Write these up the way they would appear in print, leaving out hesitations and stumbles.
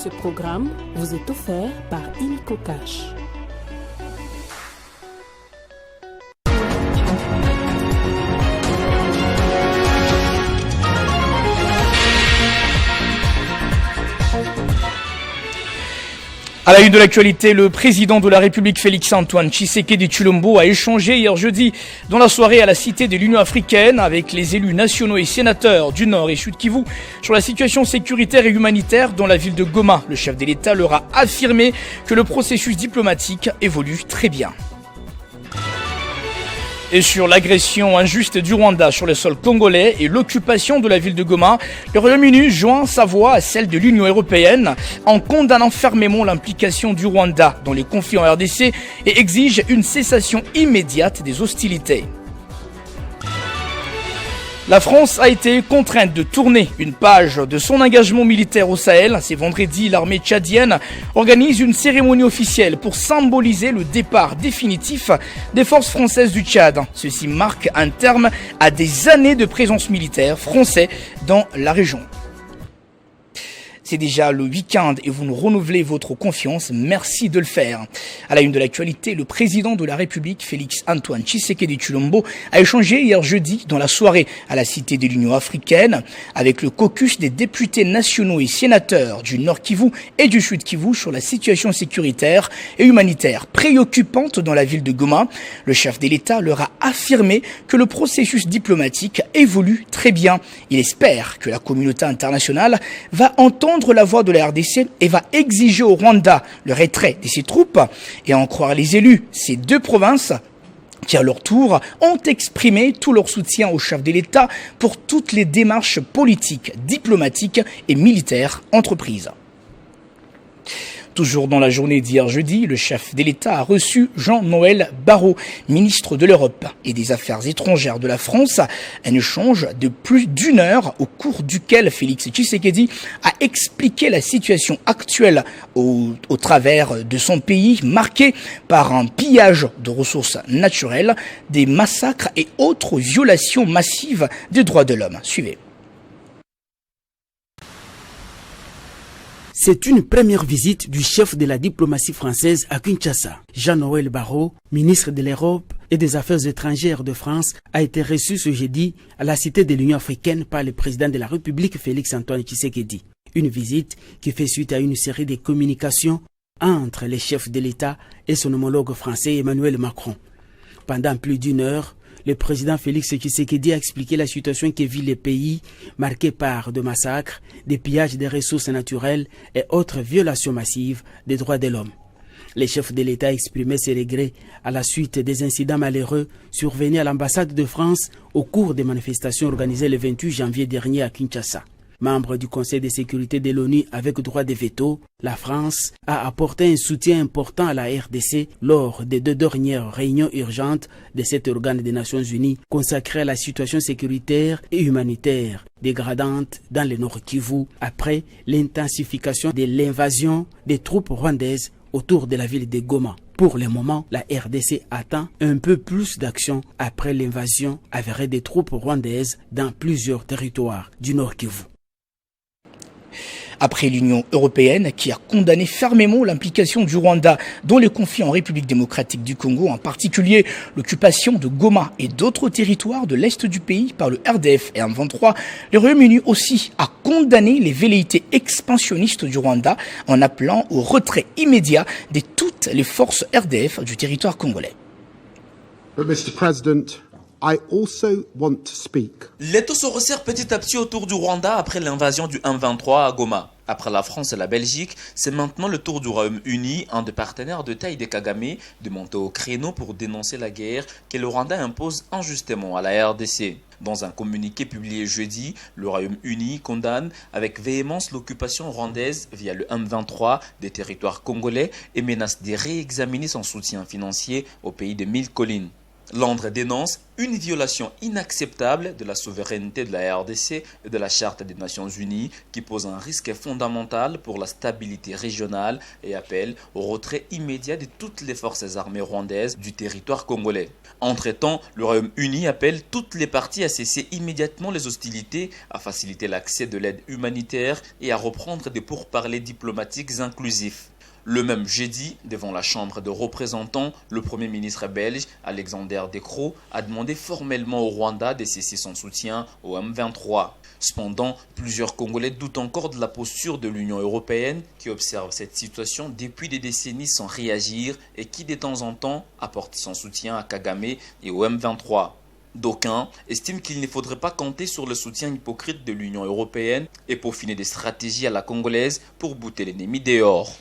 Ce programme vous est offert par Illico Cash. À la une de l'actualité, le président de la République Félix-Antoine Tshisekedi Tshilombo a échangé hier jeudi dans la soirée à la Cité de l'Union africaine avec les élus nationaux et sénateurs du Nord et Sud Kivu sur la situation sécuritaire et humanitaire dans la ville de Goma. Le chef de l'État leur a affirmé que le processus diplomatique évolue très bien. Et sur l'agression injuste du Rwanda sur le sol congolais et l'occupation de la ville de Goma, le Royaume-Uni joint sa voix à celle de l'Union européenne en condamnant fermement l'implication du Rwanda dans les conflits en RDC et exige une cessation immédiate des hostilités. La France a été contrainte de tourner une page de son engagement militaire au Sahel. C'est vendredi, l'armée tchadienne organise une cérémonie officielle pour symboliser le départ définitif des forces françaises du Tchad. Ceci marque un terme à des années de présence militaire française dans la région. C'est déjà le week-end et vous nous renouvelez votre confiance. Merci de le faire. À la une de l'actualité, le président de la République, Félix-Antoine Tshisekedi Tshilombo, a échangé hier jeudi dans la soirée à la Cité de l'Union africaine avec le caucus des députés nationaux et sénateurs du Nord Kivu et du Sud Kivu sur la situation sécuritaire et humanitaire préoccupante dans la ville de Goma. Le chef de l'État leur a affirmé que le processus diplomatique évolue très bien. Il espère que la communauté internationale va entendre la voix de la RDC et va exiger au Rwanda le retrait de ses troupes. Et à en croire les élus, ces deux provinces qui à leur tour ont exprimé tout leur soutien au chef de l'État pour toutes les démarches politiques, diplomatiques et militaires entreprises. Toujours dans la journée d'hier jeudi, le chef de l'État a reçu Jean-Noël Barrot, ministre de l'Europe et des Affaires étrangères de la France, un échange de plus d'une heure au cours duquel Félix Tshisekedi a expliqué la situation actuelle au travers de son pays marqué par un pillage de ressources naturelles, des massacres et autres violations massives des droits de l'homme. Suivez. C'est une première visite du chef de la diplomatie française à Kinshasa. Jean-Noël Barrot, ministre de l'Europe et des Affaires étrangères de France, a été reçu ce jeudi à la Cité de l'Union africaine par le président de la République Félix-Antoine Tshisekedi. Une visite qui fait suite à une série de communications entre les chefs de l'État et son homologue français Emmanuel Macron. Pendant plus d'une heure, le président Félix Tshisekedi a expliqué la situation que vit le pays, marqué par des massacres, des pillages des ressources naturelles et autres violations massives des droits de l'homme. Le chef de l'État a exprimé ses regrets à la suite des incidents malheureux survenus à l'ambassade de France au cours des manifestations organisées le 28 janvier dernier à Kinshasa. Membre du Conseil de sécurité de l'ONU avec droit de veto, la France a apporté un soutien important à la RDC lors des deux dernières réunions urgentes de cet organe des Nations Unies consacré à la situation sécuritaire et humanitaire dégradante dans le Nord Kivu après l'intensification de l'invasion des troupes rwandaises autour de la ville de Goma. Pour le moment, la RDC attend un peu plus d'action après l'invasion avérée des troupes rwandaises dans plusieurs territoires du Nord Kivu. Après l'Union européenne qui a condamné fermement l'implication du Rwanda dans les conflits en République démocratique du Congo, en particulier l'occupation de Goma et d'autres territoires de l'Est du pays par le RDF et M23, le Royaume-Uni aussi a condamné les velléités expansionnistes du Rwanda en appelant au retrait immédiat de toutes les forces RDF du territoire congolais. Mr. President, I also want to speak. L'étau se resserre petit à petit autour du Rwanda après l'invasion du M23 à Goma. Après la France et la Belgique, c'est maintenant le tour du Royaume-Uni, un des partenaires de taille des Kagame, de monter au créneau pour dénoncer la guerre que le Rwanda impose injustement à la RDC. Dans un communiqué publié jeudi, le Royaume-Uni condamne avec véhémence l'occupation rwandaise via le M23 des territoires congolais et menace de réexaminer son soutien financier au pays de 1000 collines. Londres dénonce une violation inacceptable de la souveraineté de la RDC et de la Charte des Nations Unies qui pose un risque fondamental pour la stabilité régionale et appelle au retrait immédiat de toutes les forces armées rwandaises du territoire congolais. Entre-temps, le Royaume-Uni appelle toutes les parties à cesser immédiatement les hostilités, à faciliter l'accès de l'aide humanitaire et à reprendre des pourparlers diplomatiques inclusifs. Le même jeudi, devant la Chambre des représentants, le Premier ministre belge, Alexander De Croo, a demandé formellement au Rwanda de cesser son soutien au M23. Cependant, plusieurs Congolais doutent encore de la posture de l'Union européenne qui observe cette situation depuis des décennies sans réagir et qui de temps en temps apporte son soutien à Kagame et au M23. D'aucuns estiment qu'il ne faudrait pas compter sur le soutien hypocrite de l'Union européenne et peaufiner des stratégies à la congolaise pour bouter l'ennemi dehors.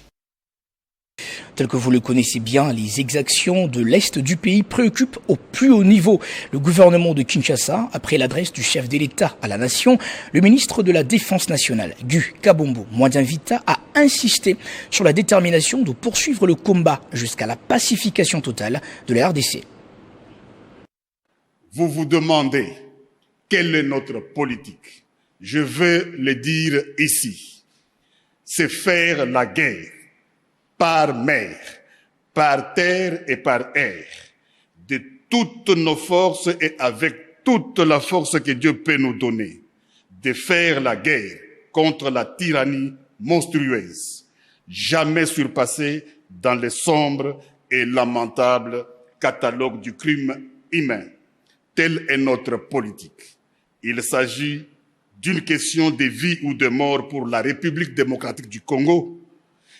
Tel que vous le connaissez bien, les exactions de l'Est du pays préoccupent au plus haut niveau le gouvernement de Kinshasa. Après l'adresse du chef de l'État à la nation, le ministre de la Défense nationale, Gu Kabombo Mwadianvita, a insisté sur la détermination de poursuivre le combat jusqu'à la pacification totale de la RDC. Vous vous demandez quelle est notre politique. Je veux le dire ici. C'est faire la guerre. Par mer, par terre et par air, de toutes nos forces et avec toute la force que Dieu peut nous donner, de faire la guerre contre la tyrannie monstrueuse, jamais surpassée dans le sombre et lamentable catalogue du crime humain. Telle est notre politique. Il s'agit d'une question de vie ou de mort pour la République démocratique du Congo.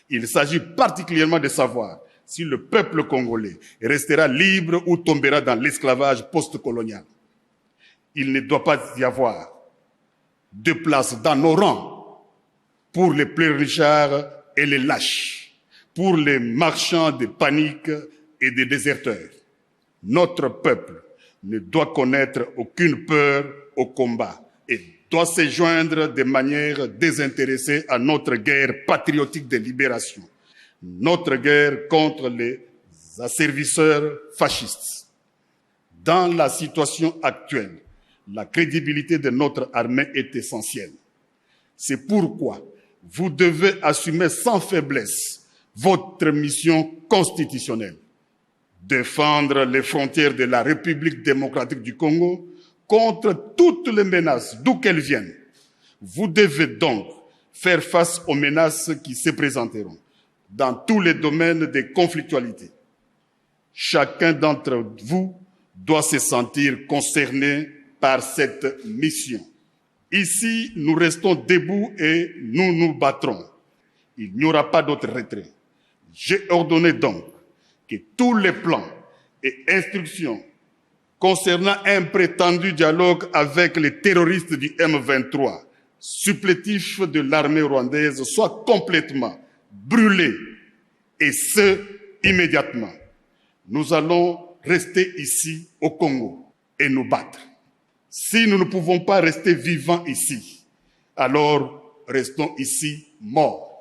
Il s'agit particulièrement de savoir si le peuple congolais restera libre ou tombera dans l'esclavage post-colonial. Il ne doit pas y avoir de place dans nos rangs pour les pleurnichards et les lâches, pour les marchands de panique et des déserteurs. Notre peuple ne doit connaître aucune peur au combat et doit se joindre de manière désintéressée à notre guerre patriotique de libération, notre guerre contre les asservisseurs fascistes. Dans la situation actuelle, la crédibilité de notre armée est essentielle. C'est pourquoi vous devez assumer sans faiblesse votre mission constitutionnelle, défendre les frontières de la République démocratique du Congo contre toutes les menaces, d'où qu'elles viennent. Vous devez donc faire face aux menaces qui se présenteront dans tous les domaines de conflictualité. Chacun d'entre vous doit se sentir concerné par cette mission. Ici, nous restons debout et nous nous battrons. Il n'y aura pas d'autre retrait. J'ai ordonné donc que tous les plans et instructions concernant un prétendu dialogue avec les terroristes du M23, supplétifs de l'armée rwandaise, soient complètement brûlés, et ce, immédiatement. Nous allons rester ici au Congo et nous battre. Si nous ne pouvons pas rester vivants ici, alors restons ici morts.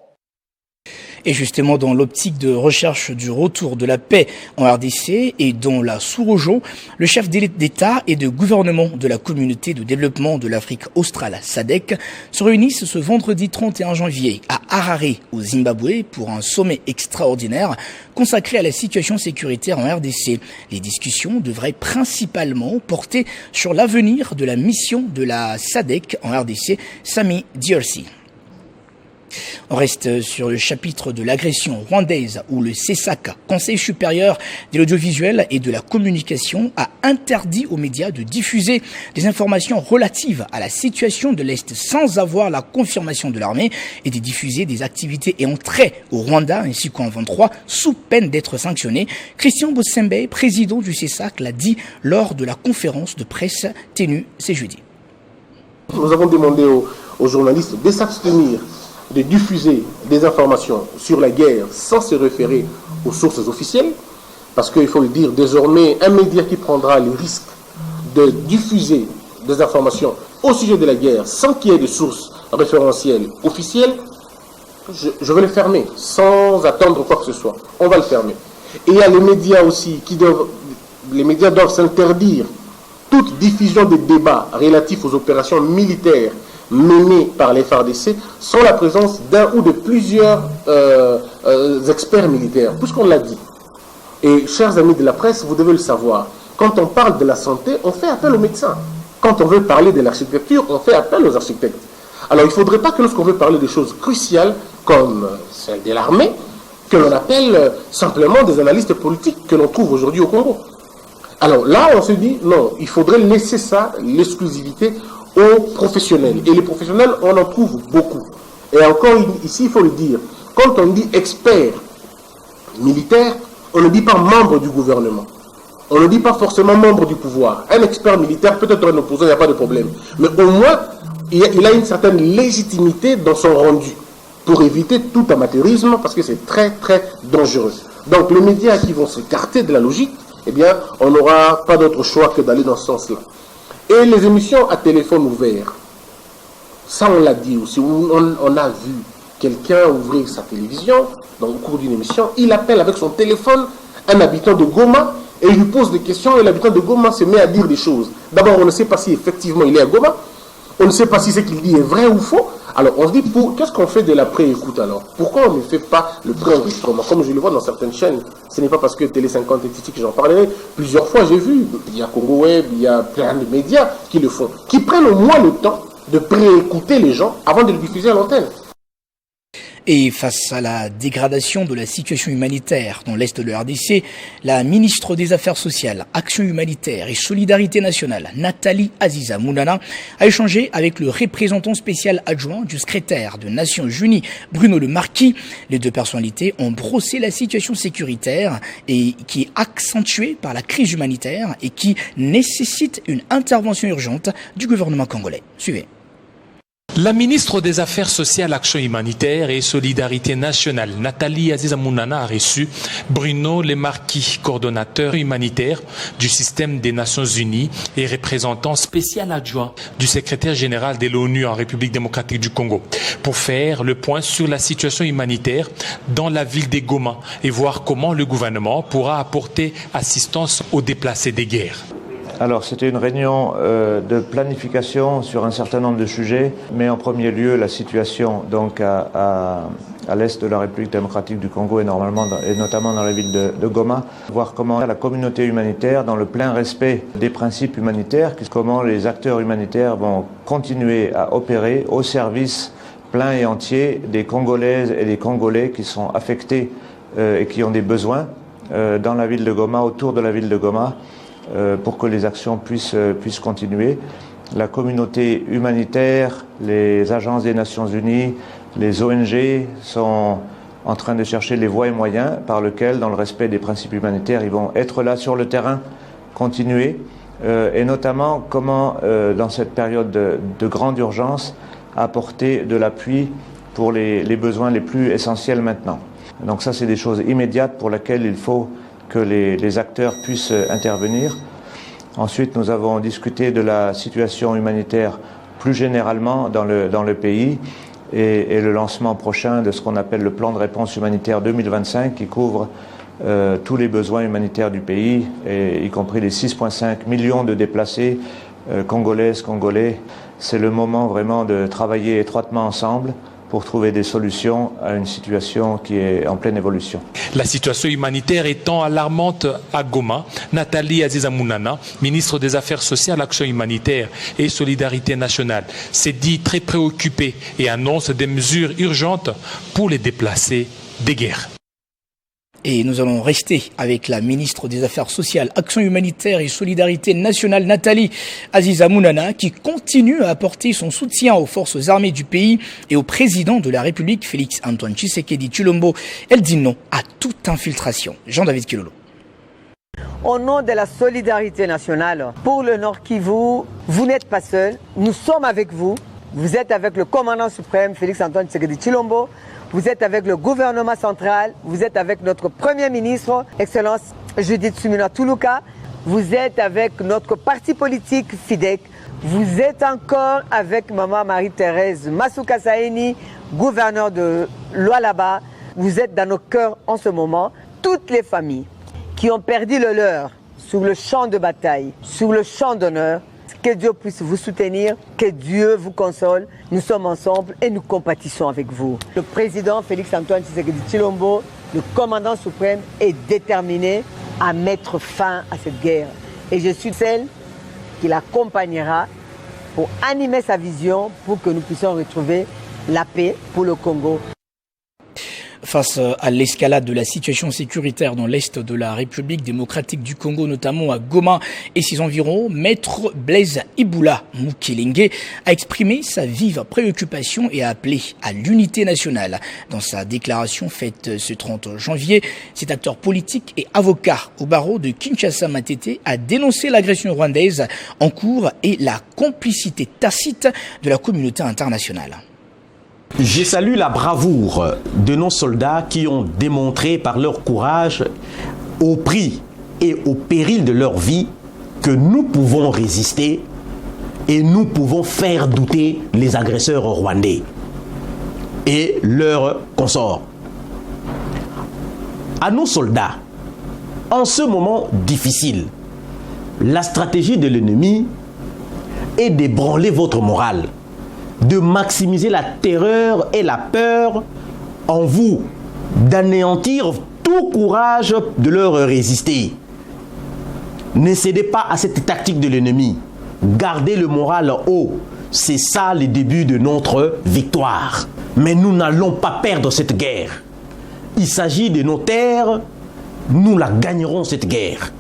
Et justement, dans l'optique de recherche du retour de la paix en RDC et dans la sous-région, le chef d'État et de gouvernement de la communauté de développement de l'Afrique australe, SADC, se réunissent ce vendredi 31 janvier à Harare, au Zimbabwe, pour un sommet extraordinaire consacré à la situation sécuritaire en RDC. Les discussions devraient principalement porter sur l'avenir de la mission de la SADC en RDC, Sami Diorsi. On reste sur le chapitre de l'agression rwandaise où le CESAC, Conseil supérieur de l'audiovisuel et de la communication, a interdit aux médias de diffuser des informations relatives à la situation de l'Est sans avoir la confirmation de l'armée et de diffuser des activités et entrées au Rwanda ainsi qu'en 23 sous peine d'être sanctionné. Christian Botsembe, président du CESAC, l'a dit lors de la conférence de presse tenue ce jeudi. Nous avons demandé aux journalistes de s'abstenir de diffuser des informations sur la guerre sans se référer aux sources officielles, parce qu'il faut le dire, désormais, un média qui prendra le risque de diffuser des informations au sujet de la guerre sans qu'il y ait de sources référentielles officielles, je vais le fermer, sans attendre quoi que ce soit. On va le fermer. Et il y a les médias aussi qui doivent les médias doivent s'interdire toute diffusion des débats relatifs aux opérations militaires menées par les FARDC sans la présence d'un ou de plusieurs experts militaires, puisqu'on l'a dit. Et chers amis de la presse, vous devez le savoir, quand on parle de la santé, on fait appel aux médecins. Quand on veut parler de l'architecture, on fait appel aux architectes. Alors il ne faudrait pas que lorsqu'on veut parler des choses cruciales, comme celle de l'armée, que l'on appelle simplement des analystes politiques que l'on trouve aujourd'hui au Congo. Alors là, on se dit, non, il faudrait laisser ça, l'exclusivité, aux professionnels. Et les professionnels, on en trouve beaucoup. Et encore ici, il faut le dire, quand on dit expert militaire, on ne dit pas membre du gouvernement. On ne dit pas forcément membre du pouvoir. Un expert militaire peut être un opposant, il n'y a pas de problème. Mais au moins, il a une certaine légitimité dans son rendu pour éviter tout amateurisme parce que c'est très très dangereux. Donc les médias qui vont s'écarter de la logique, eh bien, on n'aura pas d'autre choix que d'aller dans ce sens-là. Et les émissions à téléphone ouvert, ça on l'a dit aussi, on a vu quelqu'un ouvrir sa télévision, au cours d'une émission, il appelle avec son téléphone un habitant de Goma et il lui pose des questions et l'habitant de Goma se met à dire des choses. D'abord, on ne sait pas si effectivement il est à Goma, on ne sait pas si ce qu'il dit est vrai ou faux. Alors on se dit, qu'est-ce qu'on fait de la pré-écoute alors? Pourquoi on ne fait pas le pré-enregistrement? Comme je le vois dans certaines chaînes, ce n'est pas parce que Télé 50 est ici que j'en parlerai. Plusieurs fois j'ai vu, il y a Congo Web, il y a plein de médias qui le font, qui prennent au moins le temps de pré-écouter les gens avant de le diffuser à l'antenne. Et face à la dégradation de la situation humanitaire dans l'Est de la RDC, la ministre des Affaires sociales, Action humanitaire et Solidarité nationale, Nathalie Aziza Mounana, a échangé avec le représentant spécial adjoint du secrétaire des Nations Unies, Bruno Le Marquis. Les deux personnalités ont brossé la situation sécuritaire et qui est accentuée par la crise humanitaire et qui nécessite une intervention urgente du gouvernement congolais. Suivez. La ministre des Affaires sociales, Action humanitaire et Solidarité nationale, Nathalie Aziza Mounana, a reçu Bruno Le Marquis, coordonnateur humanitaire du système des Nations Unies et représentant spécial adjoint du secrétaire général de l'ONU en République démocratique du Congo, pour faire le point sur la situation humanitaire dans la ville de Goma et voir comment le gouvernement pourra apporter assistance aux déplacés des guerres. Alors c'était une réunion de planification sur un certain nombre de sujets, mais en premier lieu la situation donc à l'est de la République démocratique du Congo et notamment dans la ville de Goma, voir comment la communauté humanitaire, dans le plein respect des principes humanitaires, comment les acteurs humanitaires vont continuer à opérer au service plein et entier des Congolaises et des Congolais qui sont affectés et qui ont des besoins dans la ville de Goma, autour de la ville de Goma, pour que les actions puissent continuer. La communauté humanitaire, les agences des Nations Unies, les ONG sont en train de chercher les voies et moyens par lesquels, dans le respect des principes humanitaires, ils vont être là sur le terrain, continuer, et notamment comment, dans cette période de grande urgence, apporter de l'appui pour les besoins les plus essentiels maintenant. Donc ça, c'est des choses immédiates pour lesquelles il faut que les acteurs puissent intervenir. Ensuite, nous avons discuté de la situation humanitaire plus généralement dans le pays et le lancement prochain de ce qu'on appelle le plan de réponse humanitaire 2025 qui couvre tous les besoins humanitaires du pays, y compris les 6,5 millions de déplacés congolaises, congolais. C'est le moment vraiment de travailler étroitement ensemble pour trouver des solutions à une situation qui est en pleine évolution. La situation humanitaire étant alarmante à Goma, Nathalie Aziza Mounana, ministre des Affaires sociales, Action humanitaire et Solidarité nationale, s'est dit très préoccupée et annonce des mesures urgentes pour les déplacés des guerres. Et nous allons rester avec la ministre des Affaires sociales, Action humanitaire et Solidarité nationale, Nathalie Aziza Mounana, qui continue à apporter son soutien aux forces armées du pays et au président de la République, Félix-Antoine Tshisekedi Tshilombo. Elle dit non à toute infiltration. Jean-David Kilolo. Au nom de la solidarité nationale, pour le Nord Kivu, vous n'êtes pas seul, nous sommes avec vous. Vous êtes avec le commandant suprême, Félix-Antoine Tshisekedi Tshilombo. Vous êtes avec le gouvernement central, vous êtes avec notre Premier ministre, Excellence Judith Suminwa Tuluka, vous êtes avec notre parti politique FIDEC, vous êtes encore avec Maman Marie-Thérèse Masuka Saini, gouverneur de Lualaba. Vous êtes dans nos cœurs en ce moment. Toutes les familles qui ont perdu le leur sur le champ de bataille, sur le champ d'honneur. Que Dieu puisse vous soutenir, que Dieu vous console. Nous sommes ensemble et nous compatissons avec vous. Le président Félix-Antoine Tshisekedi Tshilombo, le commandant suprême, est déterminé à mettre fin à cette guerre. Et je suis celle qui l'accompagnera pour animer sa vision pour que nous puissions retrouver la paix pour le Congo. Face à l'escalade de la situation sécuritaire dans l'est de la République démocratique du Congo, notamment à Goma et ses environs, Maître Blaise Iboula Mukelenge a exprimé sa vive préoccupation et a appelé à l'unité nationale. Dans sa déclaration faite ce 30 janvier, cet acteur politique et avocat au barreau de Kinshasa Matete a dénoncé l'agression rwandaise en cours et la complicité tacite de la communauté internationale. Je salue la bravoure de nos soldats qui ont démontré par leur courage, au prix et au péril de leur vie, que nous pouvons résister et nous pouvons faire douter les agresseurs rwandais et leurs consorts. À nos soldats, en ce moment difficile, la stratégie de l'ennemi est d'ébranler votre morale, de maximiser la terreur et la peur en vous, d'anéantir tout courage de leur résister. Ne cédez pas à cette tactique de l'ennemi. Gardez le moral haut. C'est ça le début de notre victoire. Mais nous n'allons pas perdre cette guerre. Il s'agit de nos terres. Nous la gagnerons cette guerre.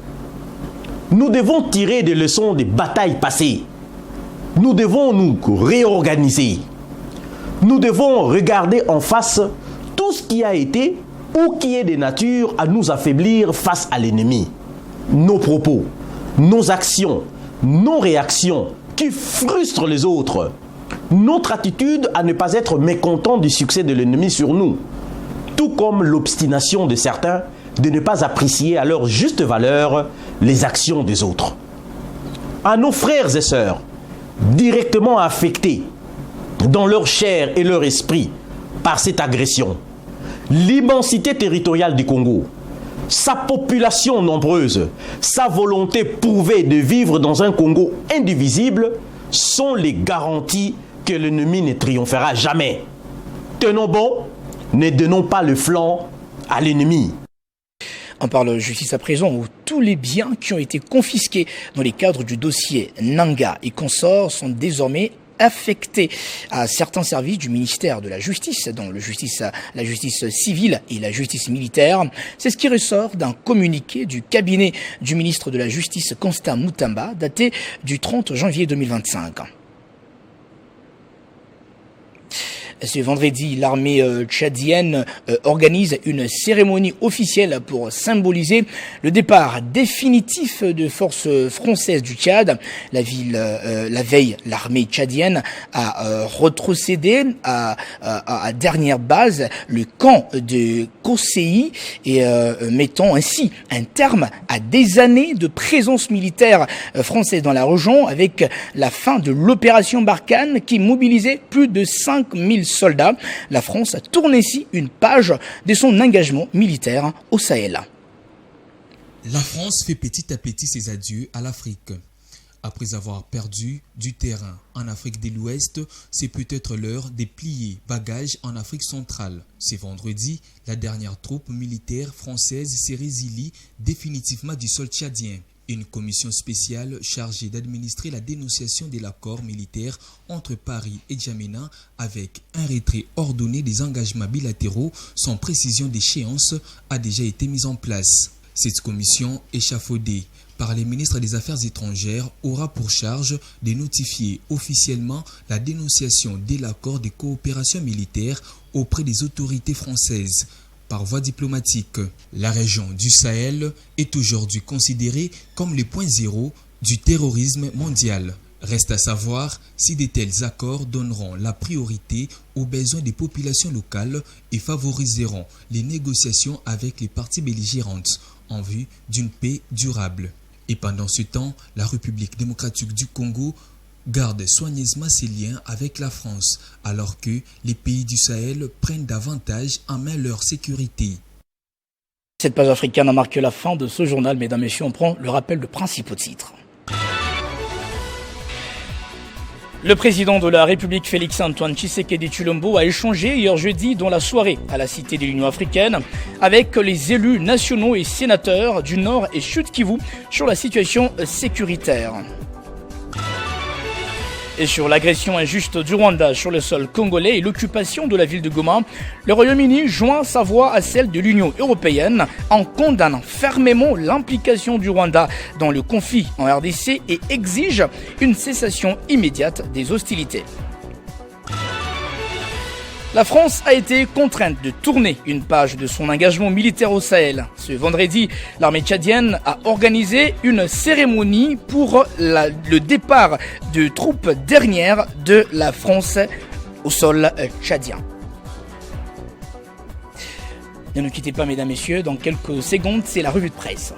Nous devons tirer des leçons des batailles passées. Nous devons nous réorganiser. Nous devons regarder en face tout ce qui a été ou qui est de nature à nous affaiblir face à l'ennemi. Nos propos, nos actions, nos réactions qui frustrent les autres. Notre attitude à ne pas être mécontent du succès de l'ennemi sur nous. Tout comme l'obstination de certains de ne pas apprécier à leur juste valeur les actions des autres. À nos frères et sœurs, directement affectés dans leur chair et leur esprit par cette agression. L'immensité territoriale du Congo, sa population nombreuse, sa volonté prouvée de vivre dans un Congo indivisible sont les garanties que l'ennemi ne triomphera jamais. Tenons bon, ne donnons pas le flanc à l'ennemi. On parle justice à présent où tous les biens qui ont été confisqués dans les cadres du dossier Nanga et consorts sont désormais affectés à certains services du ministère de la Justice, dont la justice civile et la justice militaire. C'est ce qui ressort d'un communiqué du cabinet du ministre de la Justice Constant Mutamba, daté du 30 janvier 2025. Ce vendredi, l'armée tchadienne organise une cérémonie officielle pour symboliser le départ définitif de forces françaises du Tchad. La veille, l'armée tchadienne a retrocédé à dernière base le camp de Kosseyi et mettant ainsi un terme à des années de présence militaire française dans la région avec la fin de l'opération Barkhane qui mobilisait plus de 5000 soldats. La France tourne ici une page de son engagement militaire au Sahel. La France fait petit à petit ses adieux à l'Afrique. Après avoir perdu du terrain en Afrique de l'Ouest, c'est peut-être l'heure de plier bagages en Afrique centrale. Ce vendredi, la dernière troupe militaire française s'est résiliée définitivement du sol tchadien. Une commission spéciale chargée d'administrer la dénonciation de l'accord militaire entre Paris et Djamena avec un retrait ordonné des engagements bilatéraux sans précision d'échéance a déjà été mise en place. Cette commission échafaudée par les ministres des Affaires étrangères aura pour charge de notifier officiellement la dénonciation de l'accord de coopération militaire auprès des autorités françaises. Par voie diplomatique, la région du Sahel est aujourd'hui considérée comme le point zéro du terrorisme mondial. Reste à savoir si de tels accords donneront la priorité aux besoins des populations locales et favoriseront les négociations avec les parties belligérantes en vue d'une paix durable. Et pendant ce temps, la République démocratique du Congo garde soigneusement ses liens avec la France, alors que les pays du Sahel prennent davantage en main leur sécurité. Cette page africaine a marqué la fin de ce journal. Mesdames et messieurs, on prend le rappel de principaux titres. Le président de la République, Félix-Antoine Tshisekedi Tshilombo, a échangé hier jeudi dans la soirée à la Cité de l'Union africaine avec les élus nationaux et sénateurs du Nord et Sud Kivu sur la situation sécuritaire. Et sur l'agression injuste du Rwanda sur le sol congolais et l'occupation de la ville de Goma, le Royaume-Uni joint sa voix à celle de l'Union européenne en condamnant fermement l'implication du Rwanda dans le conflit en RDC et exige une cessation immédiate des hostilités. La France a été contrainte de tourner une page de son engagement militaire au Sahel. Ce vendredi, l'armée tchadienne a organisé une cérémonie pour le départ de troupes dernières de la France au sol tchadien. Ne nous quittez pas, mesdames et messieurs, dans quelques secondes, c'est la revue de presse.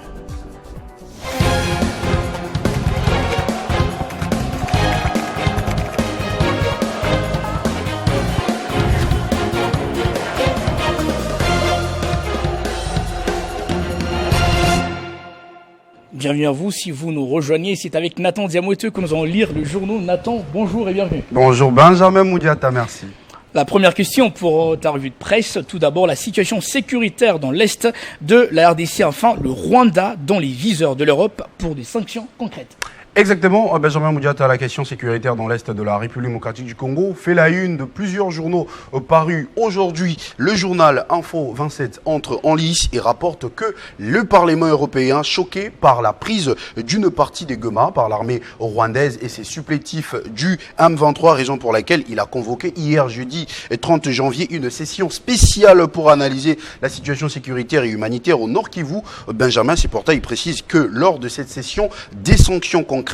Bienvenue à vous, si vous nous rejoignez, c'est avec Nathan Diamoiteux que nous allons lire le journal. Nathan, bonjour et bienvenue. Bonjour Benjamin Moudiata, merci. La première question pour ta revue de presse, tout d'abord la situation sécuritaire dans l'Est de la RDC, enfin le Rwanda dans les viseurs de l'Europe pour des sanctions concrètes. Exactement, Benjamin Moudiata, la question sécuritaire dans l'Est de la République démocratique du Congo fait la une de plusieurs journaux parus aujourd'hui. Le journal Info 27 entre en lice et rapporte que le Parlement européen, choqué par la prise d'une partie des Goma par l'armée rwandaise et ses supplétifs du M23, raison pour laquelle il a convoqué hier jeudi 30 janvier une session spéciale pour analyser la situation sécuritaire et humanitaire au Nord Kivu. Benjamin Seportail précise que lors de cette session, des sanctions concrètes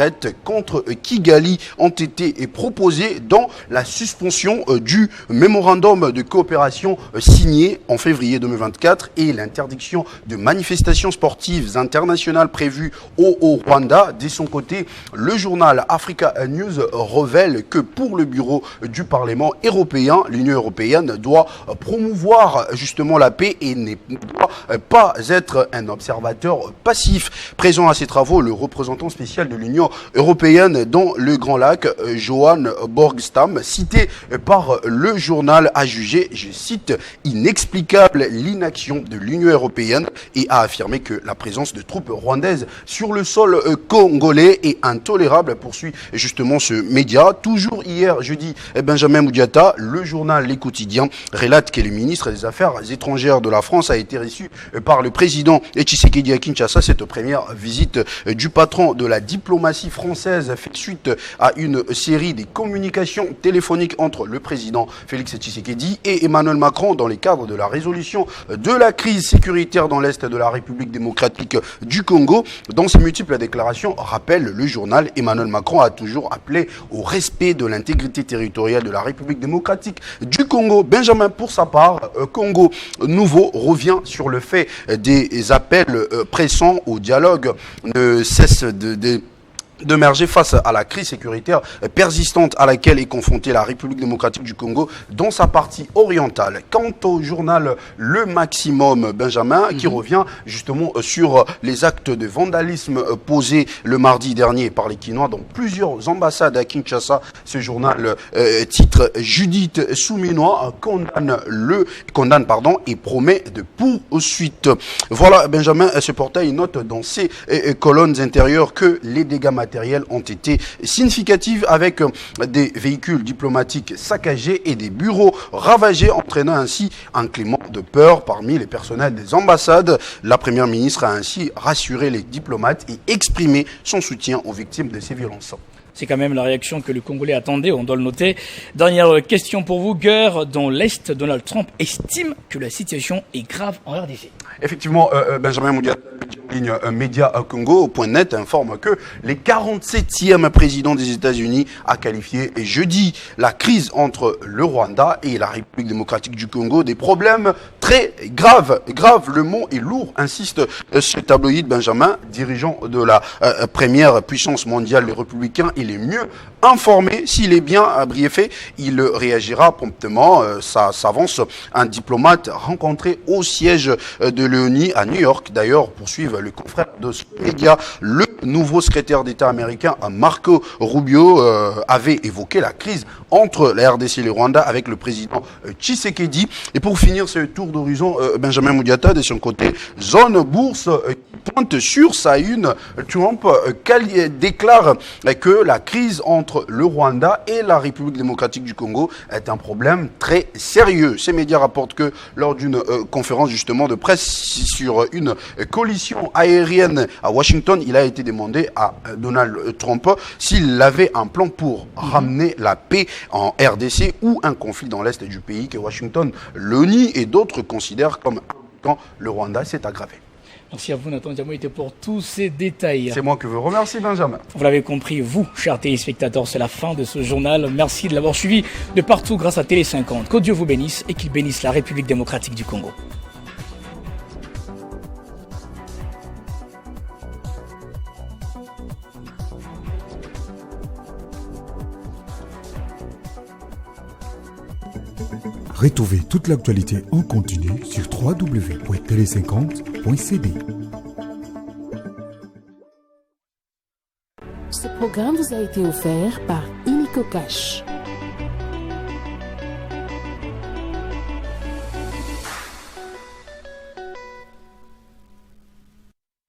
contre Kigali ont été proposées dans la suspension du mémorandum de coopération signé en février 2024 et l'interdiction de manifestations sportives internationales prévues au Rwanda. De son côté, le journal Africa News révèle que pour le bureau du Parlement européen, l'Union européenne doit promouvoir justement la paix et ne doit pas être un observateur passif. Présent à ces travaux, le représentant spécial de l'Union européenne dans le Grand Lac, Johan Borgstam, cité par le journal, a jugé, je cite, inexplicable l'inaction de l'Union européenne et a affirmé que la présence de troupes rwandaises sur le sol congolais est intolérable, poursuit justement ce média. Toujours hier jeudi, Benjamin Moudiata, le journal Les Quotidiens relate que le ministre des Affaires étrangères de la France a été reçu par le président Tshisekedi à Kinshasa. Cette première visite du patron de la diplomatie française fait suite à une série de communications téléphoniques entre le président Félix Tshisekedi et Emmanuel Macron dans le cadre de la résolution de la crise sécuritaire dans l'Est de la République démocratique du Congo. Dans ses multiples déclarations, rappelle le journal, Emmanuel Macron a toujours appelé au respect de l'intégrité territoriale de la République démocratique du Congo. Benjamin, pour sa part, Congo Nouveau revient sur le fait des appels pressants au dialogue ne cessent d'émerger face à la crise sécuritaire persistante à laquelle est confrontée la République démocratique du Congo dans sa partie orientale. Quant au journal Le Maximum, Benjamin, qui revient justement sur les actes de vandalisme posés le mardi dernier par les Kinois dans plusieurs ambassades à Kinshasa, ce journal titre Judith Souminois condamne et promet de poursuite. Voilà, Benjamin, ce portail note dans ses colonnes intérieures que les dégâts matériels ont été significatifs avec des véhicules diplomatiques saccagés et des bureaux ravagés, entraînant ainsi un climat de peur parmi les personnels des ambassades. La première ministre a ainsi rassuré les diplomates et exprimé son soutien aux victimes de ces violences. C'est quand même la réaction que le Congolais attendait, on doit le noter. Dernière question pour vous, Guerre. Dans l'Est, Donald Trump estime que la situation est grave en RDC. Effectivement, Benjamin Moudiata, Mediacongo.net informe que le 47e président des États-Unis a qualifié jeudi la crise entre le Rwanda et la République démocratique du Congo des problèmes très graves. Grave, le mot est lourd, insiste ce tabloïd. Benjamin, dirigeant de la première puissance mondiale, les républicains, il est mieux informé. S'il est bien briefé, il réagira promptement. Ça s'avance. Un diplomate rencontré au siège de Leoni à New York. D'ailleurs, poursuivre le confrère de ce média, le nouveau secrétaire d'État américain Marco Rubio avait évoqué la crise entre la RDC et le Rwanda avec le président Tshisekedi. Et pour finir ce tour d'horizon, Benjamin Moudiata, de son côté, zone bourse pointe sur sa une. Trump déclare que la crise entre le Rwanda et la République démocratique du Congo est un problème très sérieux. Ces médias rapportent que lors d'une conférence justement de presse sur une coalition aérienne à Washington, il a été demandé à Donald Trump s'il avait un plan pour ramener la paix en RDC ou un conflit dans l'est du pays que Washington le nie et d'autres considèrent comme quand le Rwanda s'est aggravé. Merci à vous, Nathan Diamoïté, pour tous ces détails. C'est moi que vous remercie, Benjamin. Vous l'avez compris, vous, chers téléspectateurs, c'est la fin de ce journal. Merci de l'avoir suivi de partout grâce à Télé 50. Que Dieu vous bénisse et qu'il bénisse la République démocratique du Congo. Retrouvez toute l'actualité en continu sur www.tele50.cd. Ce programme vous a été offert par Illico Cash.